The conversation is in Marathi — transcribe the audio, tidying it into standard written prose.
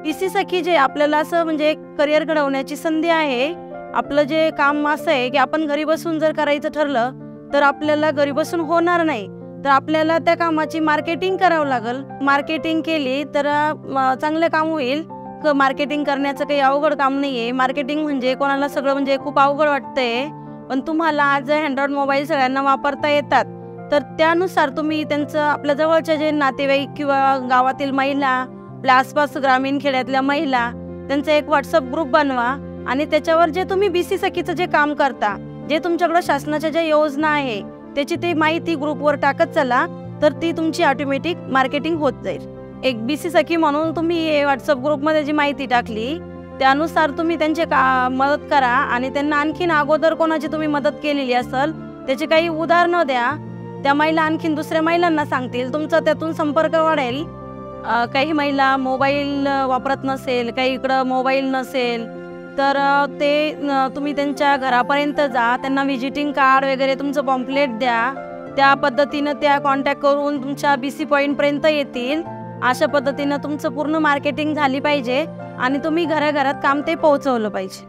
बीसी सखी जे आपल्याला असं म्हणजे एक करिअर घडवण्याची संधी आहे. आपलं जे काम असं आहे की आपण घरी बसून जर करायचं ठरलं तर आपल्याला घरी बसून होणार नाही. तर आपल्याला त्या कामाची मार्केटिंग करावं लागेल. मार्केटिंग केली तर चांगलं काम होईल. मार्केटिंग करण्याचं काही अवघड काम नाही आहे. मार्केटिंग म्हणजे कोणाला सगळं म्हणजे खूप अवघड वाटतंय, पण तुम्हाला आज अँड्रॉइड मोबाईल सगळ्यांना वापरता येतात. तर त्यानुसार तुम्ही त्यांचं आपल्या जवळचे जे नातेवाईक किंवा गावातील महिला, आपल्या आसपास ग्रामीण खेड्यातल्या महिला, त्यांचा एक व्हॉट्सअप ग्रुप बनवा आणि त्याच्यावर जे तुम्ही बीसी सखीचं जे काम करता, जे तुमच्याकडं शासनाच्या ज्या योजना आहे त्याची ती माहिती ग्रुपवर टाकत चला, तर ती तुमची ऑटोमॅटिक मार्केटिंग होत जाईल. एक बीसी सखी म्हणून तुम्ही व्हॉट्सअप ग्रुपमध्ये जी माहिती टाकली त्यानुसार तुम्ही त्यांचे मदत करा आणि त्यांना आणखीन अगोदर कोणाची तुम्ही मदत केलेली असेल त्याची काही उदाहरणं द्या. त्या महिला आणखीन दुसऱ्या महिलांना सांगतील, तुमचा त्यातून संपर्क वाढेल. काही महिला मोबाईल वापरत नसेल, काही इकडं मोबाईल नसेल, तर तुम्ही त्यांच्या घरापर्यंत जा, त्यांना व्हिजिटिंग कार्ड वगैरे तुमचं पॉम्पलेट द्या. त्या पद्धतीनं त्या कॉन्टॅक्ट करून तुमच्या बीसी पॉईंटपर्यंत येतील. अशा पद्धतीनं तुमचं पूर्ण मार्केटिंग झाली पाहिजे आणि तुम्ही घराघरात काम ते पोहोचवलं पाहिजे.